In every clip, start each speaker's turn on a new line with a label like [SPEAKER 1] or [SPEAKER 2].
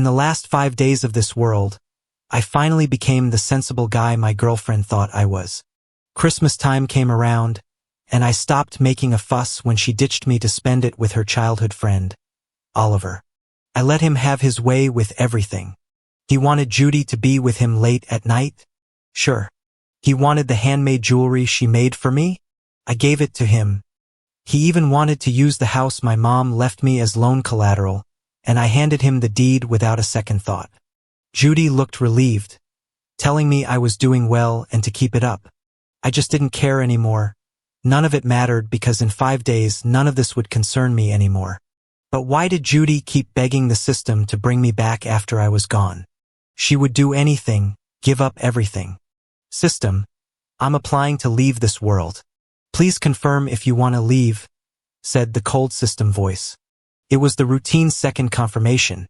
[SPEAKER 1] In the last 5 days of this world, I finally became the sensible guy my girlfriend thought I was. Christmas time came around, and I stopped making a fuss when she ditched me to spend it with her childhood friend, Oliver. I let him have his way with everything. He wanted Judy to be with him late at night? Sure. He wanted the handmade jewelry she made for me? I gave it to him. He even wanted to use the house my mom left me as loan collateral, and I handed him the deed without a second thought. Judy looked relieved, telling me I was doing well and to keep it up. I just didn't care anymore. None of it mattered because in 5 days none of this would concern me anymore. But why did Judy keep begging the system to bring me back after I was gone? She would do anything, give up everything. System, I'm applying to leave this world. Please confirm if you want to leave, said the cold system voice. It was the routine second confirmation.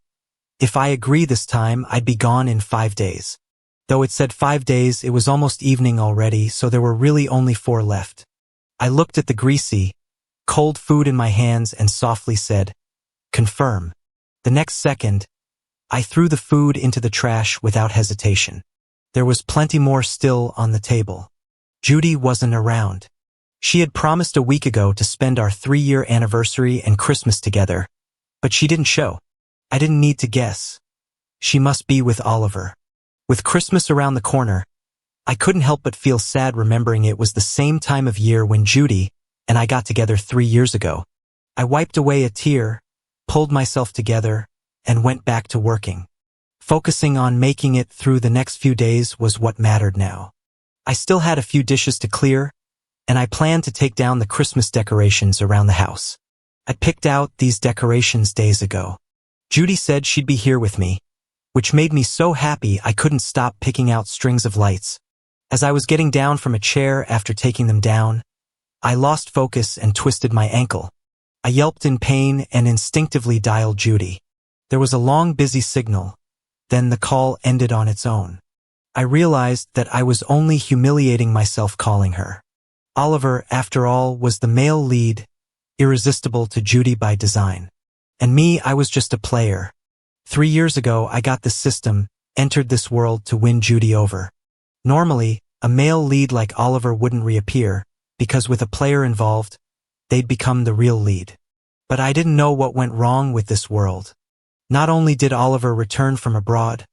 [SPEAKER 1] If I agree this time, I'd be gone in 5 days. Though it said 5 days, it was almost evening already, so there were really only 4 left. I looked at the greasy, cold food in my hands and softly said, "Confirm." The next second, I threw the food into the trash without hesitation. There was plenty more still on the table. Judy wasn't around. She had promised a week ago to spend our 3-year anniversary and Christmas together, but she didn't show. I didn't need to guess. She must be with Oliver. With Christmas around the corner, I couldn't help but feel sad remembering it was the same time of year when Judy and I got together 3 years ago. I wiped away a tear, pulled myself together, and went back to working. Focusing on making it through the next few days was what mattered now. I still had a few dishes to clear, and I planned to take down the Christmas decorations around the house. I picked out these decorations days ago. Judy said she'd be here with me, which made me so happy I couldn't stop picking out strings of lights. As I was getting down from a chair after taking them down, I lost focus and twisted my ankle. I yelped in pain and instinctively dialed Judy. There was a long busy signal, then the call ended on its own. I realized that I was only humiliating myself calling her. Oliver, after all, was the male lead, irresistible to Judy by design. And me, I was just a player. 3 years ago, I got this system, entered this world to win Judy over. Normally, a male lead like Oliver wouldn't reappear, because with a player involved, they'd become the real lead. But I didn't know what went wrong with this world. Not only did Oliver return from abroad,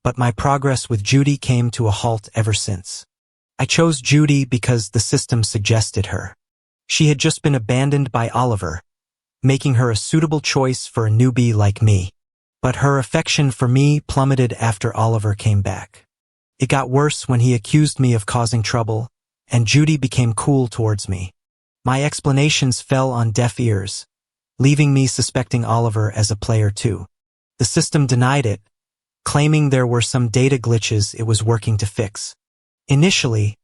[SPEAKER 1] but my progress with Judy came to a halt ever since. I chose Judy because the system suggested her. She had just been abandoned by Oliver, making her a suitable choice for a newbie like me. But her affection for me plummeted after Oliver came back. It got worse when he accused me of causing trouble, and Judy became cool towards me. My explanations fell on deaf ears, leaving me suspecting Oliver as a player too. The system denied it, claiming there were some data glitches it was working to fix. Initially,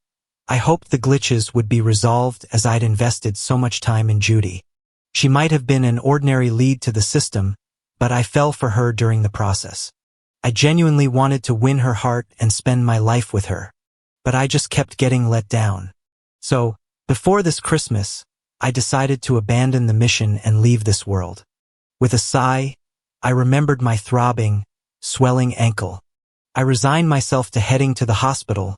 [SPEAKER 1] I hoped the glitches would be resolved as I'd invested so much time in Judy. She might have been an ordinary lead to the system, but I fell for her during the process. I genuinely wanted to win her heart and spend my life with her, but I just kept getting let down. So, before this Christmas, I decided to abandon the mission and leave this world. With a sigh, I remembered my throbbing, swelling ankle. I resigned myself to heading to the hospital,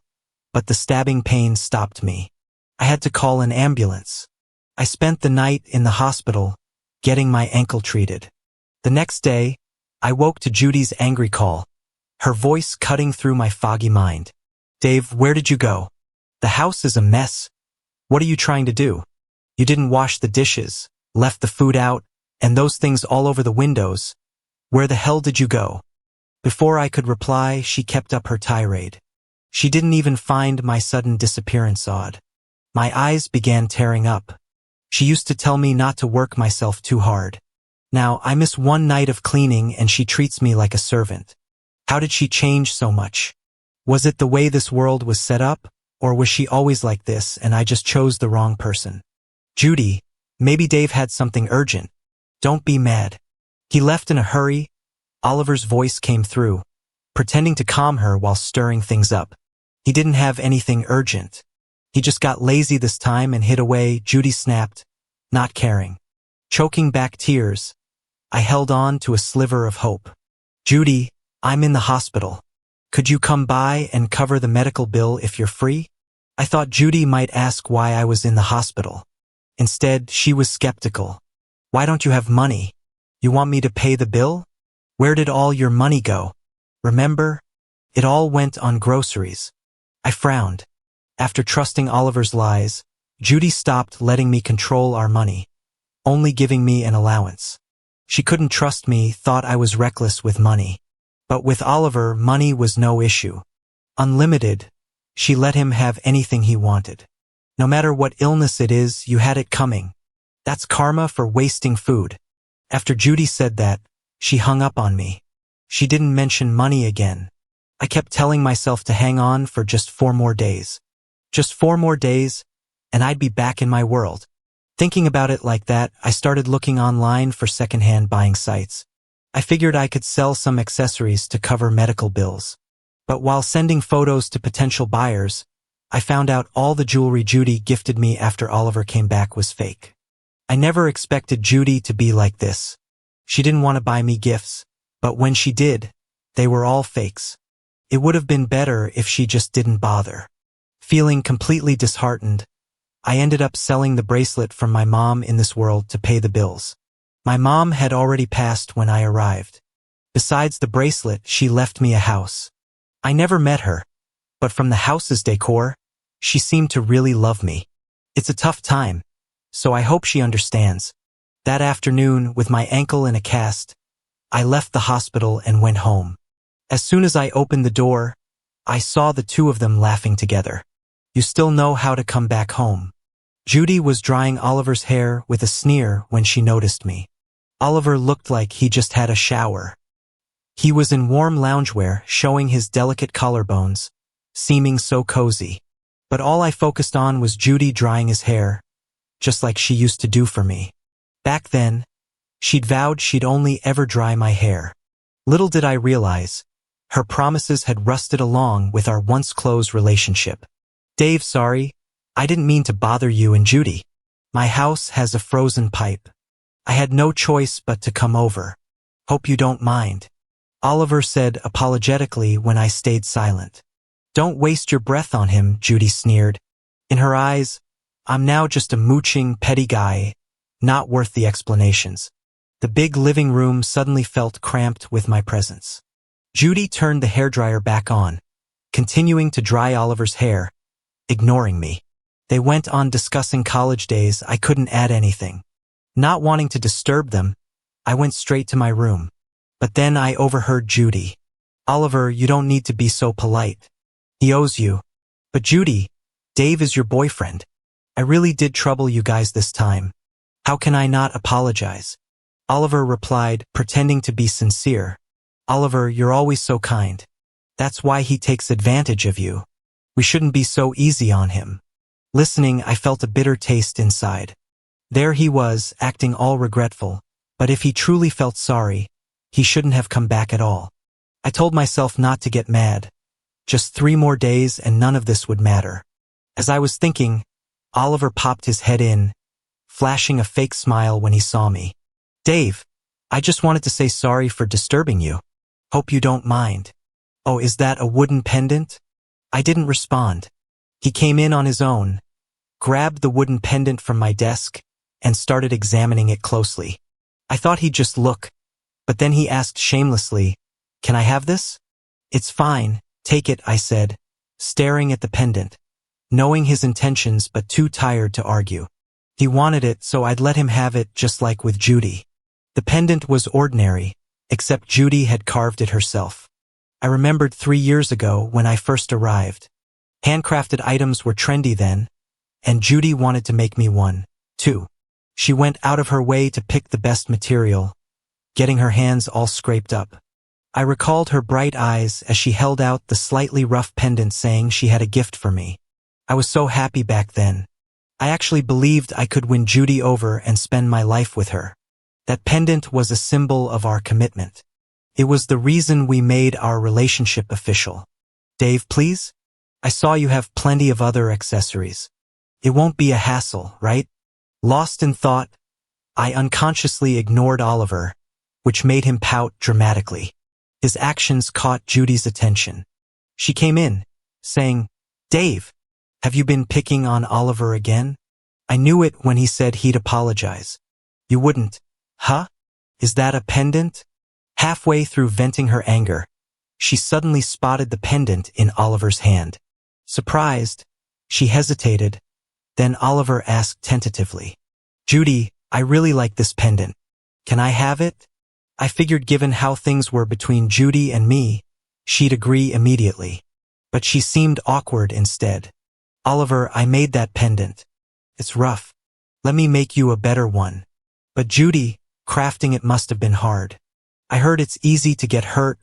[SPEAKER 1] but the stabbing pain stopped me. I had to call an ambulance. I spent the night in the hospital, getting my ankle treated. The next day, I woke to Judy's angry call, her voice cutting through my foggy mind. "Dave, where did you go? The house is a mess. What are you trying to do? You didn't wash the dishes, left the food out, and those things all over the windows. Where the hell did you go?" Before I could reply, she kept up her tirade. She didn't even find my sudden disappearance odd. My eyes began tearing up. She used to tell me not to work myself too hard. Now, I miss one night of cleaning and she treats me like a servant. How did she change so much? Was it the way this world was set up, or was she always like this and I just chose the wrong person? "Judy, maybe Dave had something urgent. Don't be mad. He left in a hurry." Oliver's voice came through, pretending to calm her while stirring things up. "He didn't have anything urgent. He just got lazy this time and hid away," Judy snapped, not caring. Choking back tears, I held on to a sliver of hope. Judy, I'm in the hospital. Could you come by and cover the medical bill if you're free? I thought Judy might ask why I was in the hospital. Instead, she was skeptical. Why don't you have money? You want me to pay the bill? Where did all your money go? Remember? It all went on groceries. I frowned. After trusting Oliver's lies, Judy stopped letting me control our money, only giving me an allowance. She couldn't trust me, thought I was reckless with money. But with Oliver, money was no issue. Unlimited, she let him have anything he wanted. No matter what illness it is, you had it coming. That's karma for wasting food. After Judy said that, she hung up on me. She didn't mention money again. I kept telling myself to hang on for just 4 more days. Just 4 more days, and I'd be back in my world. Thinking about it like that, I started looking online for secondhand buying sites. I figured I could sell some accessories to cover medical bills. But while sending photos to potential buyers, I found out all the jewelry Judy gifted me after Oliver came back was fake. I never expected Judy to be like this. She didn't want to buy me gifts, but when she did, they were all fakes. It would have been better if she just didn't bother. Feeling completely disheartened, I ended up selling the bracelet from my mom in this world to pay the bills. My mom had already passed when I arrived. Besides the bracelet, she left me a house. I never met her, but from the house's decor, she seemed to really love me. It's a tough time, so I hope she understands. That afternoon, with my ankle in a cast, I left the hospital and went home. As soon as I opened the door, I saw the two of them laughing together. You still know how to come back home. Judy was drying Oliver's hair with a sneer when she noticed me. Oliver looked like he just had a shower. He was in warm loungewear, showing his delicate collarbones, seeming so cozy. But all I focused on was Judy drying his hair, just like she used to do for me. Back then, she'd vowed she'd only ever dry my hair. Little did I realize, her promises had rusted along with our once close relationship. Dave, sorry, I didn't mean to bother you and Judy. My house has a frozen pipe. I had no choice but to come over. Hope you don't mind. Oliver said apologetically when I stayed silent. Don't waste your breath on him, Judy sneered. In her eyes, I'm now just a mooching, petty guy, not worth the explanations. The big living room suddenly felt cramped with my presence. Judy turned the hairdryer back on, continuing to dry Oliver's hair, ignoring me. They went on discussing college days. I couldn't add anything. Not wanting to disturb them, I went straight to my room. But then I overheard Judy. Oliver, you don't need to be so polite. He owes you. But Judy, Dave is your boyfriend. I really did trouble you guys this time. How can I not apologize? Oliver replied, pretending to be sincere. Oliver, you're always so kind. That's why he takes advantage of you. We shouldn't be so easy on him. Listening, I felt a bitter taste inside. There he was, acting all regretful, but if he truly felt sorry, he shouldn't have come back at all. I told myself not to get mad. Just 3 more days and none of this would matter. As I was thinking, Oliver popped his head in, flashing a fake smile when he saw me. Dave, I just wanted to say sorry for disturbing you. Hope you don't mind. Oh, is that a wooden pendant? I didn't respond. He came in on his own, grabbed the wooden pendant from my desk, and started examining it closely. I thought he'd just look, but then he asked shamelessly, "Can I have this?" "It's fine, take it," I said, staring at the pendant, knowing his intentions but too tired to argue. He wanted it, so I'd let him have it, just like with Judy. The pendant was ordinary, except Judy had carved it herself. I remembered 3 years ago when I first arrived. Handcrafted items were trendy then, and Judy wanted to make me one, too. She went out of her way to pick the best material, getting her hands all scraped up. I recalled her bright eyes as she held out the slightly rough pendant, saying she had a gift for me. I was so happy back then. I actually believed I could win Judy over and spend my life with her. That pendant was a symbol of our commitment. It was the reason we made our relationship official. Dave, please? I saw you have plenty of other accessories. It won't be a hassle, right? Lost in thought, I unconsciously ignored Oliver, which made him pout dramatically. His actions caught Judy's attention. She came in, saying, "Dave, have you been picking on Oliver again?" I knew it when he said he'd apologize. "You wouldn't, huh? Is that a pendant?" Halfway through venting her anger, she suddenly spotted the pendant in Oliver's hand. Surprised, she hesitated. Then Oliver asked tentatively, "Judy, I really like this pendant. Can I have it?" I figured given how things were between Judy and me, she'd agree immediately. But she seemed awkward instead. "Oliver, I made that pendant. It's rough. Let me make you a better one." "But Judy, crafting it must have been hard." "I heard it's easy to get hurt,"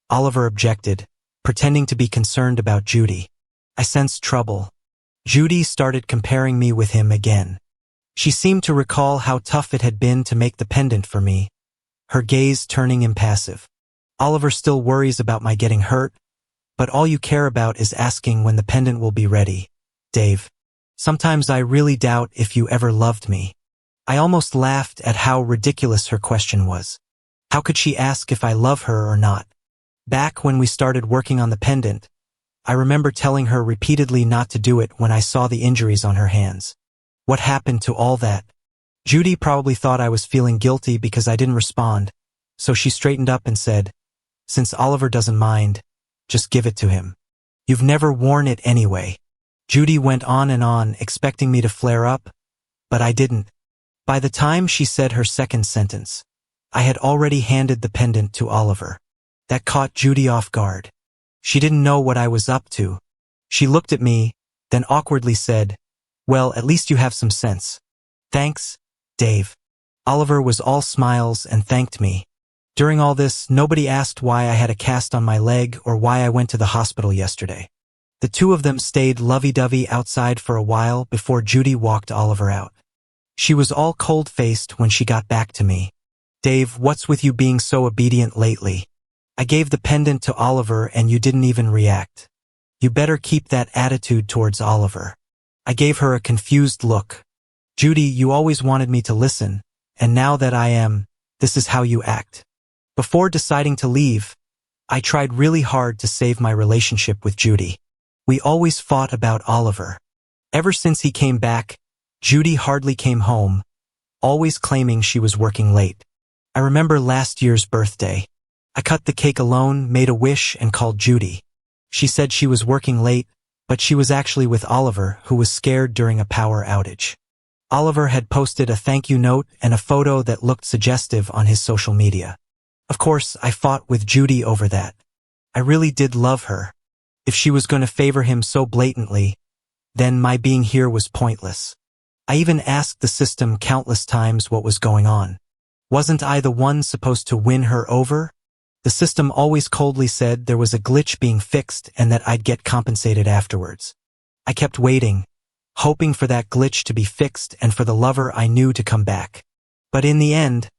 [SPEAKER 1] Oliver objected, pretending to be concerned about Judy. I sensed trouble. Judy started comparing me with him again. She seemed to recall how tough it had been to make the pendant for me, her gaze turning impassive. "Oliver still worries about my getting hurt, but all you care about is asking when the pendant will be ready, Dave. Sometimes I really doubt if you ever loved me." I almost laughed at how ridiculous her question was. How could she ask if I love her or not? Back when we started working on the pendant, I remember telling her repeatedly not to do it when I saw the injuries on her hands. What happened to all that? Judy probably thought I was feeling guilty because I didn't respond, so she straightened up and said, "Since Oliver doesn't mind, just give it to him. You've never worn it anyway." Judy went on and on, expecting me to flare up, but I didn't. By the time she said her second sentence, I had already handed the pendant to Oliver. That caught Judy off guard. She didn't know what I was up to. She looked at me, then awkwardly said, "Well, at least you have some sense." "Thanks, Dave." Oliver was all smiles and thanked me. During all this, nobody asked why I had a cast on my leg or why I went to the hospital yesterday. The two of them stayed lovey-dovey outside for a while before Judy walked Oliver out. She was all cold-faced when she got back to me. "Dave, what's with you being so obedient lately? I gave the pendant to Oliver and you didn't even react. You better keep that attitude towards Oliver." I gave her a confused look. "Judy, you always wanted me to listen, and now that I am, this is how you act." Before deciding to leave, I tried really hard to save my relationship with Judy. We always fought about Oliver. Ever since he came back, Judy hardly came home, always claiming she was working late. I remember last year's birthday. I cut the cake alone, made a wish, and called Judy. She said she was working late, but she was actually with Oliver, who was scared during a power outage. Oliver had posted a thank you note and a photo that looked suggestive on his social media. Of course, I fought with Judy over that. I really did love her. If she was going to favor him so blatantly, then my being here was pointless. I even asked the system countless times what was going on. Wasn't I the one supposed to win her over? The system always coldly said there was a glitch being fixed and that I'd get compensated afterwards. I kept waiting, hoping for that glitch to be fixed and for the lover I knew to come back. But in the end,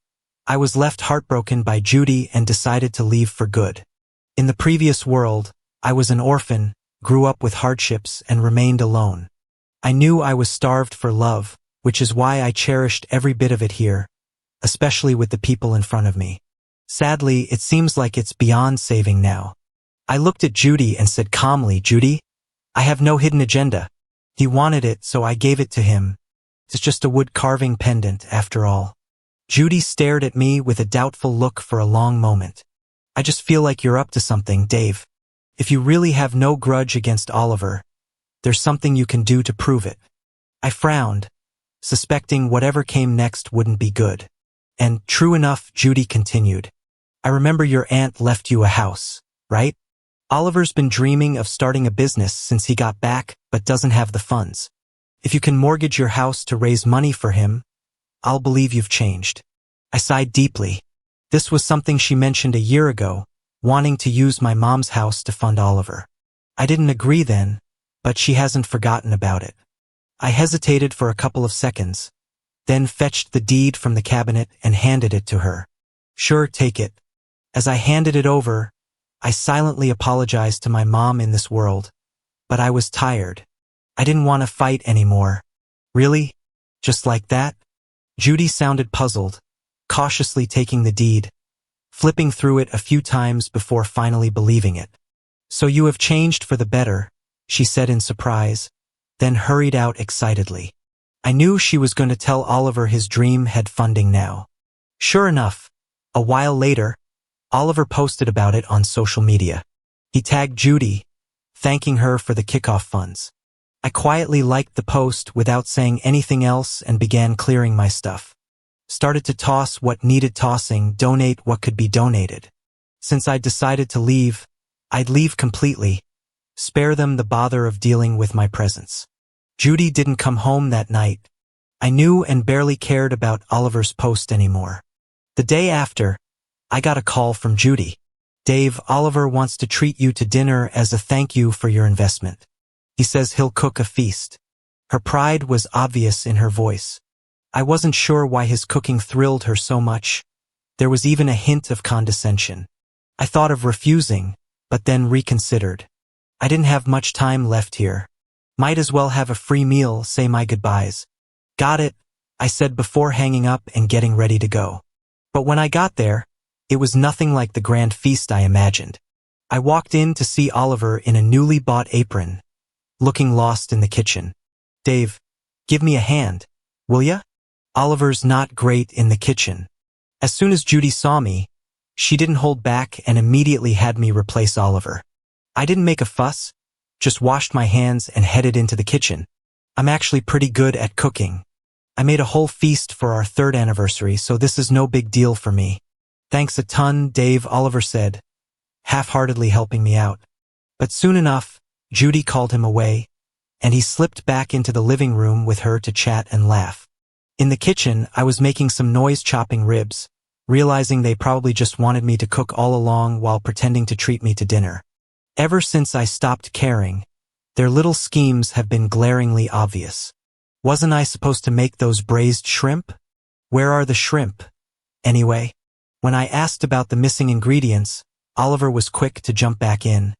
[SPEAKER 1] I was left heartbroken by Judy and decided to leave for good. In the previous world, I was an orphan, grew up with hardships, and remained alone. I knew I was starved for love, which is why I cherished every bit of it here, especially with the people in front of me. Sadly, it seems like it's beyond saving now. I looked at Judy and said calmly, "Judy, I have no hidden agenda. He wanted it, so I gave it to him. It's just a wood carving pendant, after all." Judy stared at me with a doubtful look for a long moment. "I just feel like you're up to something, Dave. If you really have no grudge against Oliver, there's something you can do to prove it." I frowned, suspecting whatever came next wouldn't be good. And true enough, Judy continued, "I remember your aunt left you a house, right? Oliver's been dreaming of starting a business since he got back, but doesn't have the funds. If you can mortgage your house to raise money for him, I'll believe you've changed." I sighed deeply. This was something she mentioned a year ago, wanting to use my mom's house to fund Oliver. I didn't agree then, but she hasn't forgotten about it. I hesitated for a couple of seconds, then fetched the deed from the cabinet and handed it to her. "Sure, take it." As I handed it over, I silently apologized to my mom in this world, but I was tired. I didn't want to fight anymore. "Really? Just like that?" Judy sounded puzzled, cautiously taking the deed. flipping through it a few times before finally believing it. "So you have changed for the better," she said in surprise, then hurried out excitedly. I knew she was going to tell Oliver his dream had funding now. Sure enough, a while later, Oliver posted about it on social media. He tagged Judy, thanking her for the kickoff funds. I quietly liked the post without saying anything else and began clearing my stuff. Started to toss what needed tossing, donate what could be donated. Since I'd decided to leave, I'd leave completely, spare them the bother of dealing with my presence. Judy didn't come home that night. I knew and barely cared about Oliver's post anymore. The day after, I got a call from Judy. "Dave, Oliver wants to treat you to dinner as a thank you for your investment. He says he'll cook a feast." Her pride was obvious in her voice. I wasn't sure why his cooking thrilled her so much. There was even a hint of condescension. I thought of refusing, but then reconsidered. I didn't have much time left here. Might as well have a free meal, say my goodbyes. "Got it," I said before hanging up and getting ready to go. But when I got there, it was nothing like the grand feast I imagined. I walked in to see Oliver in a newly bought apron, looking lost in the kitchen. "Dave, give me a hand, will ya?" Oliver's not great in the kitchen. As soon as Judy saw me, she didn't hold back and immediately had me replace Oliver. I didn't make a fuss, just washed my hands and headed into the kitchen. I'm actually pretty good at cooking. I made a whole feast for our 3rd anniversary, so this is no big deal for me. "Thanks a ton, Dave," Oliver said, half-heartedly helping me out. But soon enough, Judy called him away, and he slipped back into the living room with her to chat and laugh. In the kitchen, I was making some noise chopping ribs, realizing they probably just wanted me to cook all along while pretending to treat me to dinner. Ever since I stopped caring, their little schemes have been glaringly obvious. Wasn't I supposed to make those braised shrimp? Where are the shrimp, anyway? When I asked about the missing ingredients, Oliver was quick to jump back in,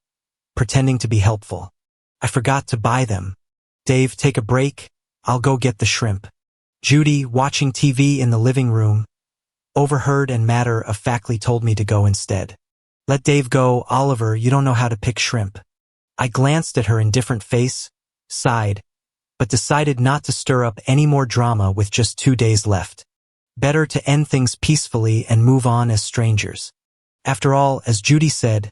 [SPEAKER 1] pretending to be helpful. "I forgot to buy them. Dave, take a break, I'll go get the shrimp." Judy, watching TV in the living room, overheard and matter-of-factly told me to go instead. "Let Dave go, Oliver, you don't know how to pick shrimp." I glanced at her indifferent face, sighed, but decided not to stir up any more drama with just 2 days left. Better to end things peacefully and move on as strangers. After all, as Judy said,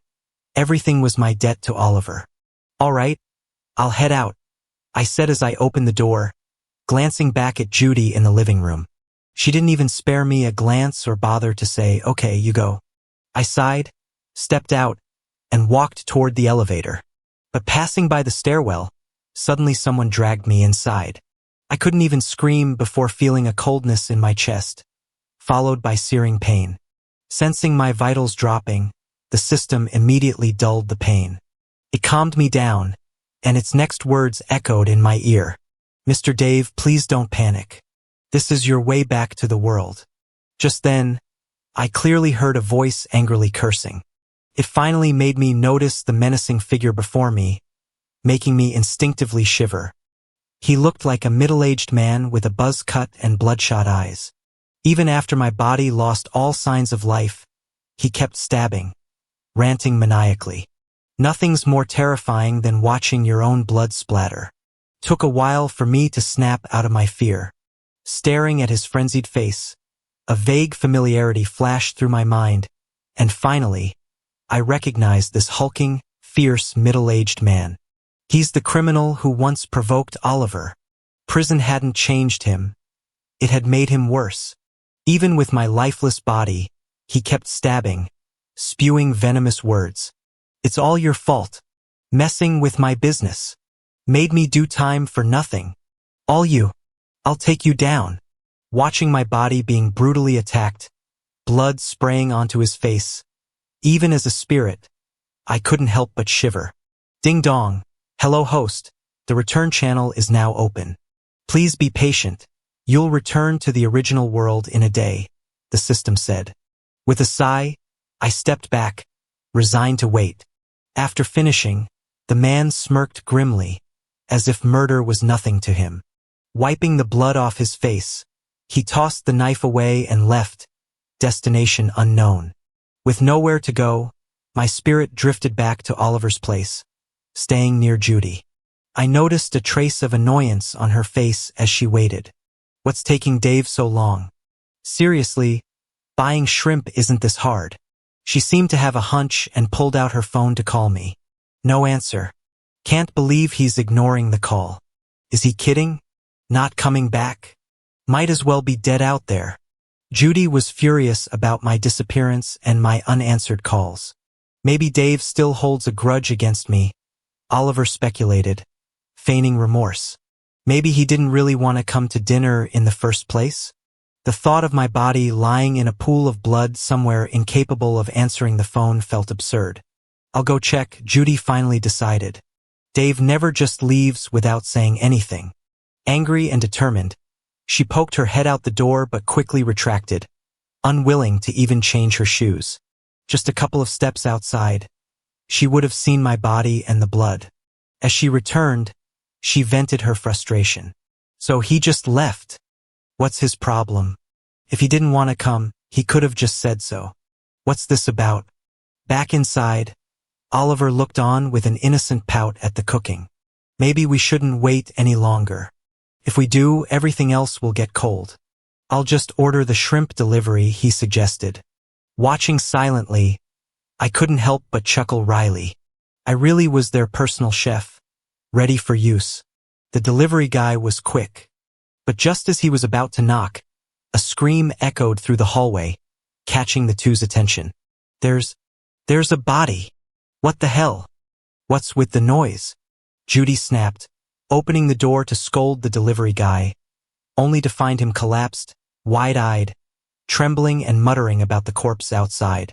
[SPEAKER 1] everything was my debt to Oliver. "All right, I'll head out," I said as I opened the door, glancing back at Judy in the living room. She didn't even spare me a glance or bother to say, "Okay, you go." I sighed, stepped out, and walked toward the elevator. But passing by the stairwell, suddenly someone dragged me inside. I couldn't even scream before feeling a coldness in my chest, followed by searing pain. Sensing my vitals dropping, the system immediately dulled the pain. It calmed me down, and its next words echoed in my ear. "Mr. Dave, please don't panic. This is your way back to the world." Just then, I clearly heard a voice angrily cursing. It finally made me notice the menacing figure before me, making me instinctively shiver. He looked like a middle-aged man with a buzz cut and bloodshot eyes. Even after my body lost all signs of life, he kept stabbing, ranting maniacally. Nothing's more terrifying than watching your own blood splatter. Took a while for me to snap out of my fear. Staring at his frenzied face, a vague familiarity flashed through my mind, and finally, I recognized this hulking, fierce, middle-aged man. He's the criminal who once provoked Oliver. Prison hadn't changed him. It had made him worse. Even with my lifeless body, he kept stabbing, spewing venomous words. "It's all your fault. Messing with my business. Made me do time for nothing. All you. I'll take you down." Watching my body being brutally attacked, blood spraying onto his face, even as a spirit, I couldn't help but shiver. "Ding dong. Hello host. The return channel is now open. Please be patient. You'll return to the original world in a day," the system said. With a sigh, I stepped back, resigned to wait. After finishing, the man smirked grimly, as if murder was nothing to him. Wiping the blood off his face, he tossed the knife away and left, destination unknown. With nowhere to go, my spirit drifted back to Oliver's place, staying near Judy. I noticed a trace of annoyance on her face as she waited. What's taking Dave so long? Seriously, buying shrimp isn't this hard. She seemed to have a hunch and pulled out her phone to call me. No answer. Can't believe he's ignoring the call. Is he kidding? Not coming back? Might as well be dead out there. Judy was furious about my disappearance and my unanswered calls. Maybe Dave still holds a grudge against me, Oliver speculated, feigning remorse. Maybe he didn't really want to come to dinner in the first place? The thought of my body lying in a pool of blood somewhere incapable of answering the phone felt absurd. I'll go check, Judy finally decided. Dave never just leaves without saying anything. Angry and determined, she poked her head out the door but quickly retracted, unwilling to even change her shoes. Just a couple of steps outside, she would have seen my body and the blood. As she returned, she vented her frustration. So he just left. What's his problem? If he didn't want to come, he could have just said so. What's this about? Back inside, Oliver looked on with an innocent pout at the cooking. Maybe we shouldn't wait any longer. If we do, everything else will get cold. I'll just order the shrimp delivery, he suggested. Watching silently, I couldn't help but chuckle wryly. I really was their personal chef, ready for use. The delivery guy was quick. But just as he was about to knock, a scream echoed through the hallway, catching the two's attention. There's a body. What the hell? What's with the noise? Judy snapped, opening the door to scold the delivery guy, only to find him collapsed, wide-eyed, trembling and muttering about the corpse outside.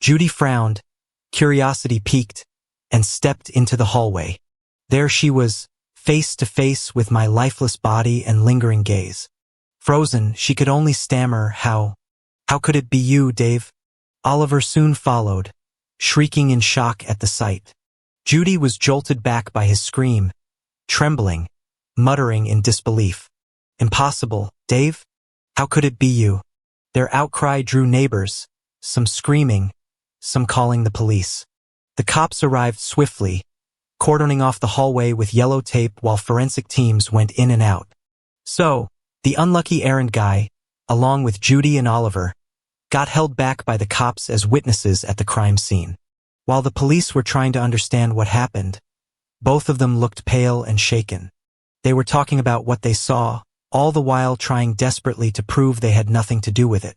[SPEAKER 1] Judy frowned, curiosity piqued, and stepped into the hallway. There she was, face to face with my lifeless body and lingering gaze. Frozen, she could only stammer, How could it be you, Dave? Oliver soon followed, shrieking in shock at the sight. Judy was jolted back by his scream, trembling, muttering in disbelief. Impossible, Dave? How could it be you? Their outcry drew neighbors, some screaming, some calling the police. The cops arrived swiftly, cordoning off the hallway with yellow tape while forensic teams went in and out. So, the unlucky errand guy, along with Judy and Oliver, got held back by the cops as witnesses at the crime scene. While the police were trying to understand what happened, both of them looked pale and shaken. They were talking about what they saw, all the while trying desperately to prove they had nothing to do with it.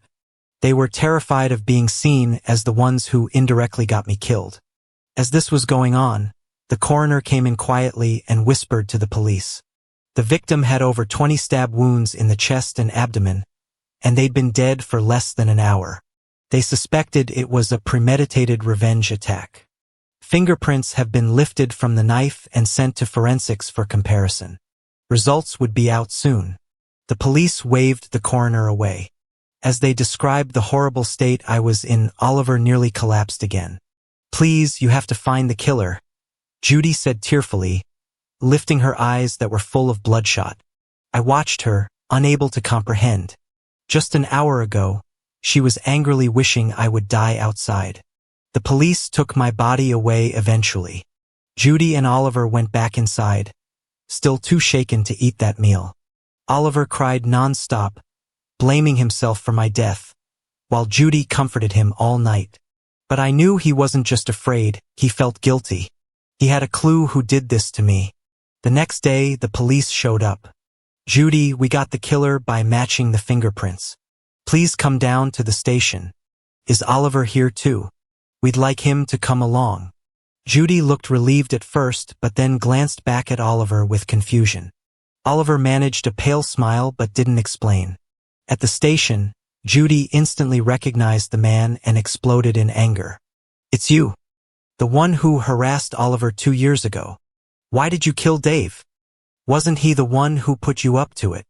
[SPEAKER 1] They were terrified of being seen as the ones who indirectly got me killed. As this was going on, the coroner came in quietly and whispered to the police. The victim had over 20 stab wounds in the chest and abdomen, and they'd been dead for less than an hour. They suspected it was a premeditated revenge attack. Fingerprints have been lifted from the knife and sent to forensics for comparison. Results would be out soon. The police waved the coroner away. As they described the horrible state I was in, Oliver nearly collapsed again. Please, you have to find the killer, Judy said tearfully, lifting her eyes that were full of bloodshot. I watched her, unable to comprehend. Just an hour ago, she was angrily wishing I would die outside. The police took my body away eventually. Judy and Oliver went back inside, still too shaken to eat that meal. Oliver cried non-stop, blaming himself for my death, while Judy comforted him all night. But I knew he wasn't just afraid, he felt guilty. He had a clue who did this to me. The next day, the police showed up. Judy, we got the killer by matching the fingerprints. Please come down to the station. Is Oliver here too? We'd like him to come along. Judy looked relieved at first, but then glanced back at Oliver with confusion. Oliver managed a pale smile but didn't explain. At the station, Judy instantly recognized the man and exploded in anger. It's you. The one who harassed Oliver 2 years ago. Why did you kill Dave? Wasn't he the one who put you up to it?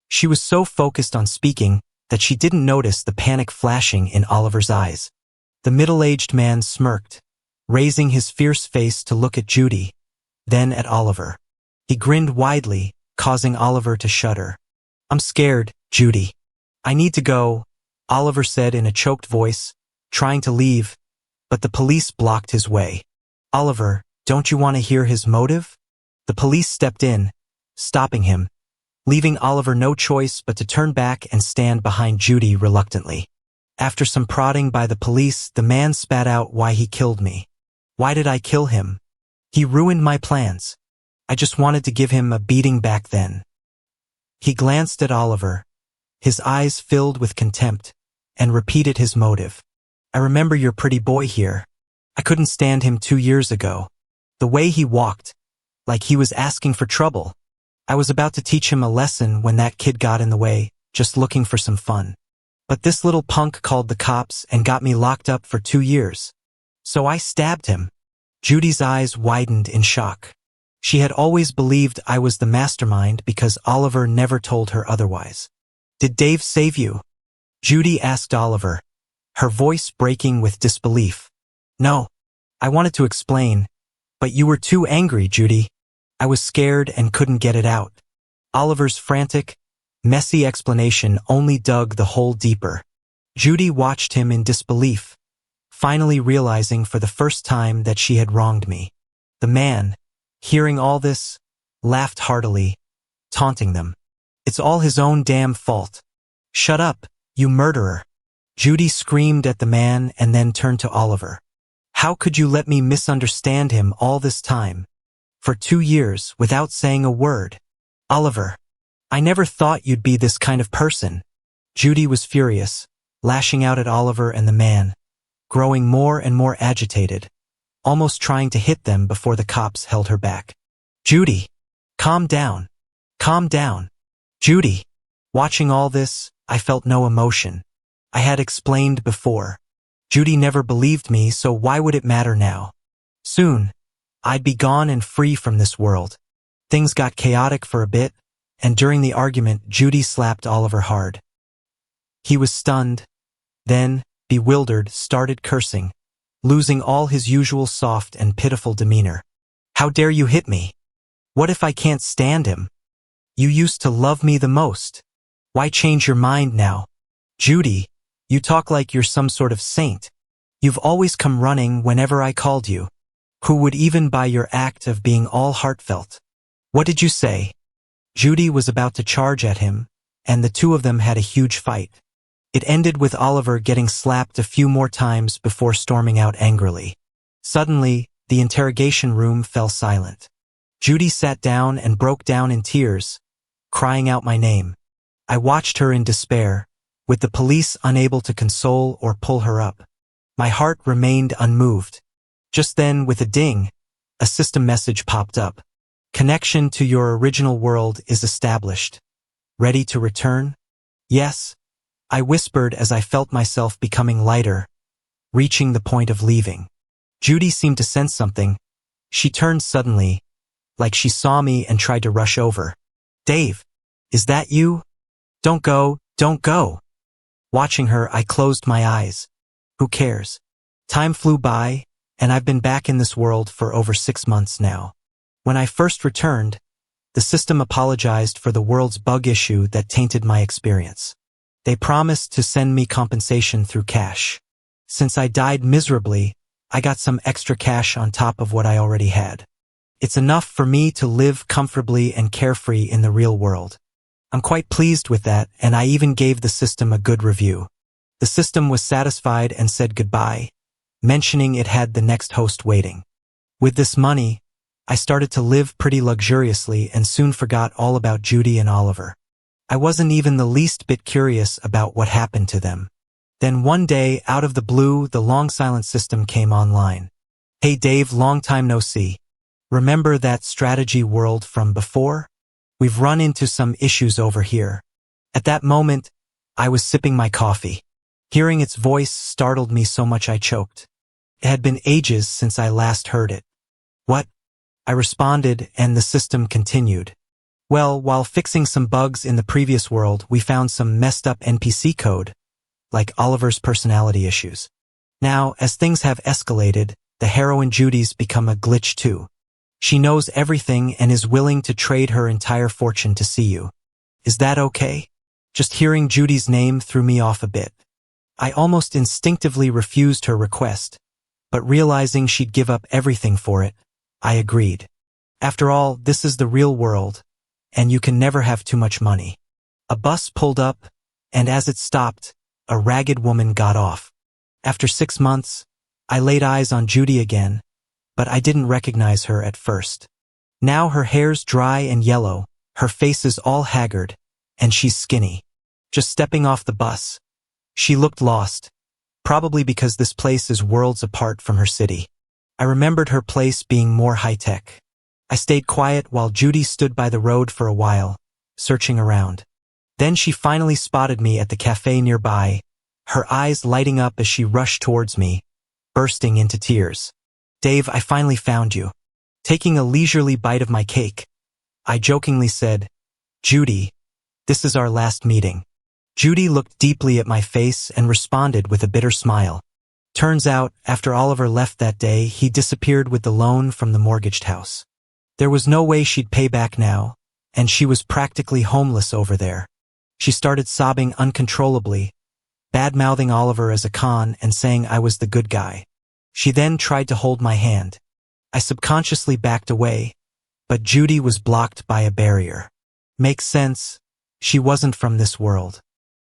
[SPEAKER 1] She was so focused on speaking that she didn't notice the panic flashing in Oliver's eyes. The middle-aged man smirked, raising his fierce face to look at Judy, then at Oliver. He grinned widely, causing Oliver to shudder. I'm scared, Judy. I need to go, Oliver said in a choked voice, trying to leave, but the police blocked his way. Oliver, don't you want to hear his motive? The police stepped in, stopping him, leaving Oliver no choice but to turn back and stand behind Judy reluctantly. After some prodding by the police, the man spat out why he killed me. Why did I kill him? He ruined my plans. I just wanted to give him a beating back then. He glanced at Oliver, his eyes filled with contempt, and repeated his motive. I remember your pretty boy here. I couldn't stand him 2 years ago. The way he walked, like he was asking for trouble. I was about to teach him a lesson when that kid got in the way, just looking for some fun. But this little punk called the cops and got me locked up for 2 years. So I stabbed him. Judy's eyes widened in shock. She had always believed I was the mastermind because Oliver never told her otherwise. Did Dave save you? Judy asked Oliver, her voice breaking with disbelief. No. I wanted to explain, but you were too angry, Judy. I was scared and couldn't get it out. Oliver's frantic, messy explanation only dug the hole deeper. Judy watched him in disbelief, finally realizing for the first time that she had wronged me. The man, hearing all this, laughed heartily, taunting them. It's all his own damn fault. Shut up, you murderer. Judy screamed at the man and then turned to Oliver. How could you let me misunderstand him all this time? For 2 years, without saying a word. Oliver, I never thought you'd be this kind of person. Judy was furious, lashing out at Oliver and the man, growing more and more agitated, almost trying to hit them before the cops held her back. Judy, calm down. Calm down. Judy. Watching all this, I felt no emotion. I had explained before. Judy never believed me, so why would it matter now? Soon, I'd be gone and free from this world. Things got chaotic for a bit, and during the argument, Judy slapped Oliver hard. He was stunned, then, bewildered, started cursing, losing all his usual soft and pitiful demeanor. How dare you hit me? What if I can't stand him? You used to love me the most. Why change your mind now? Judy, you talk like you're some sort of saint. You've always come running whenever I called you. Who would even buy your act of being all heartfelt? What did you say? Judy was about to charge at him, and the two of them had a huge fight. It ended with Oliver getting slapped a few more times before storming out angrily. Suddenly, the interrogation room fell silent. Judy sat down and broke down in tears, crying out my name. I watched her in despair, with the police unable to console or pull her up. My heart remained unmoved. Just then, with a ding, a system message popped up. Connection to your original world is established. Ready to return? Yes, I whispered as I felt myself becoming lighter, reaching the point of leaving. Judy seemed to sense something. She turned suddenly, like she saw me and tried to rush over. Dave, is that you? Don't go, don't go. Watching her, I closed my eyes. Who cares? Time flew by, and I've been back in this world for over 6 months now. When I first returned, the system apologized for the world's bug issue that tainted my experience. They promised to send me compensation through cash. Since I died miserably, I got some extra cash on top of what I already had. It's enough for me to live comfortably and carefree in the real world. I'm quite pleased with that, and I even gave the system a good review. The system was satisfied and said goodbye, mentioning it had the next host waiting. With this money, I started to live pretty luxuriously and soon forgot all about Judy and Oliver. I wasn't even the least bit curious about what happened to them. Then one day, out of the blue, the long silent system came online. Hey Dave, long time no see. Remember that strategy world from before? We've run into some issues over here. At that moment, I was sipping my coffee. Hearing its voice startled me so much I choked. It had been ages since I last heard it. What? I responded, and the system continued. Well, while fixing some bugs in the previous world, we found some messed up NPC code, like Oliver's personality issues. Now, as things have escalated, the heroine Judy's become a glitch too. She knows everything and is willing to trade her entire fortune to see you. Is that okay? Just hearing Judy's name threw me off a bit. I almost instinctively refused her request, but realizing she'd give up everything for it, I agreed. After all, this is the real world, and you can never have too much money. A bus pulled up, and as it stopped, a ragged woman got off. After 6 months, I laid eyes on Judy again, but I didn't recognize her at first. Now her hair's dry and yellow, her face is all haggard, and she's skinny. Just stepping off the bus, she looked lost, probably because this place is worlds apart from her city. I remembered her place being more high-tech. I stayed quiet while Judy stood by the road for a while, searching around. Then she finally spotted me at the cafe nearby, her eyes lighting up as she rushed towards me, bursting into tears. "Dave, I finally found you." Taking a leisurely bite of my cake, I jokingly said, "Judy, this is our last meeting." Judy looked deeply at my face and responded with a bitter smile. Turns out, after Oliver left that day, he disappeared with the loan from the mortgaged house. There was no way she'd pay back now, and she was practically homeless over there. She started sobbing uncontrollably, bad-mouthing Oliver as a con and saying I was the good guy. She then tried to hold my hand. I subconsciously backed away, but Judy was blocked by a barrier. Makes sense. She wasn't from this world.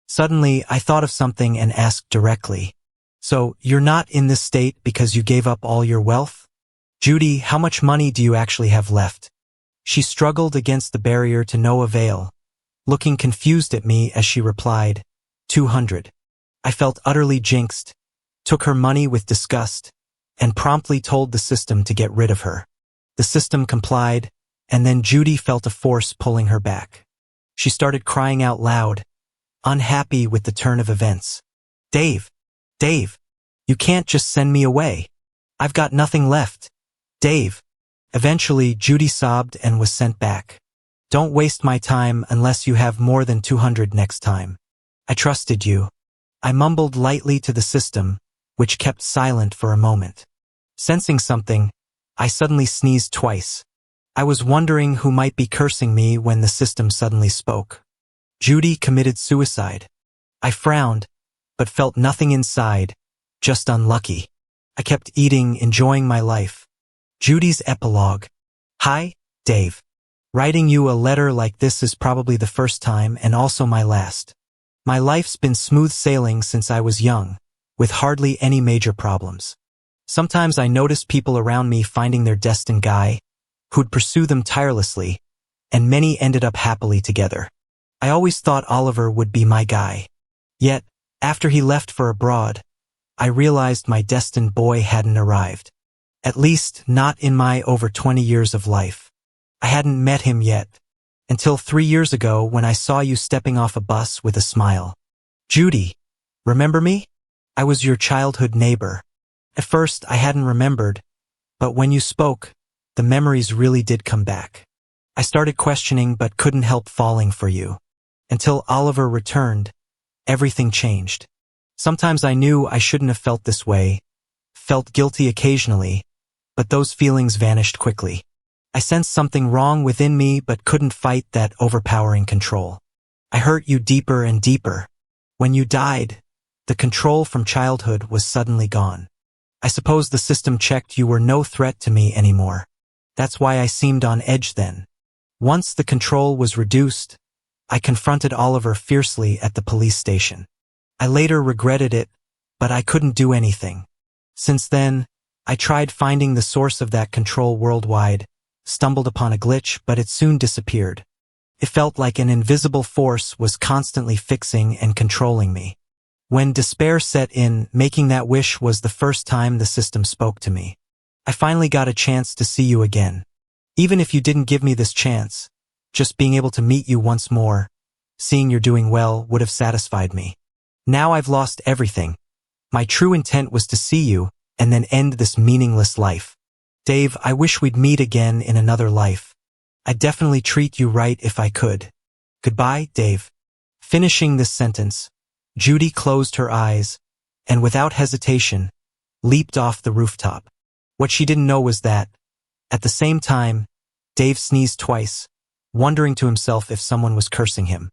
[SPEAKER 1] Suddenly, I thought of something and asked directly, "So, you're not in this state because you gave up all your wealth? Judy, how much money do you actually have left?" She struggled against the barrier to no avail, looking confused at me as she replied, 200. I felt utterly jinxed, took her money with disgust, and promptly told the system to get rid of her. The system complied, and then Judy felt a force pulling her back. She started crying out loud, unhappy with the turn of events. Dave, you can't just send me away. I've got nothing left. Dave." Eventually, Judy sobbed and was sent back. "Don't waste my time unless you have more than 200 next time. I trusted you." I mumbled lightly to the system, which kept silent for a moment. Sensing something, I suddenly sneezed twice. I was wondering who might be cursing me when the system suddenly spoke. Judy committed suicide. I frowned, but felt nothing inside, just unlucky. I kept eating, enjoying my life. Judy's epilogue. "Hi, Dave. Writing you a letter like this is probably the first time and also my last. My life's been smooth sailing since I was young, with hardly any major problems. Sometimes I notice people around me finding their destined guy, who'd pursue them tirelessly, and many ended up happily together. I always thought Oliver would be my guy. Yet, after he left for abroad, I realized my destined boy hadn't arrived. At least, not in my over 20 years of life. I hadn't met him yet, until 3 years ago when I saw you stepping off a bus with a smile. Judy, remember me? I was your childhood neighbor. At first, I hadn't remembered, but when you spoke, the memories really did come back. I started questioning but couldn't help falling for you. Until Oliver returned, everything changed. Sometimes I knew I shouldn't have felt this way, felt guilty occasionally, but those feelings vanished quickly. I sensed something wrong within me but couldn't fight that overpowering control. I hurt you deeper and deeper. When you died, the control from childhood was suddenly gone. I suppose the system checked you were no threat to me anymore. That's why I seemed on edge then. Once the control was reduced, I confronted Oliver fiercely at the police station. I later regretted it, but I couldn't do anything. Since then, I tried finding the source of that control worldwide, stumbled upon a glitch, but it soon disappeared. It felt like an invisible force was constantly fixing and controlling me. When despair set in, making that wish was the first time the system spoke to me. I finally got a chance to see you again. Even if you didn't give me this chance, just being able to meet you once more, seeing you're doing well, would have satisfied me. Now I've lost everything. My true intent was to see you and then end this meaningless life. Dave, I wish we'd meet again in another life. I'd definitely treat you right if I could. Goodbye, Dave." Finishing this sentence, Judy closed her eyes and without hesitation, leaped off the rooftop. What she didn't know was that, at the same time, Dave sneezed twice, wondering to himself if someone was cursing him.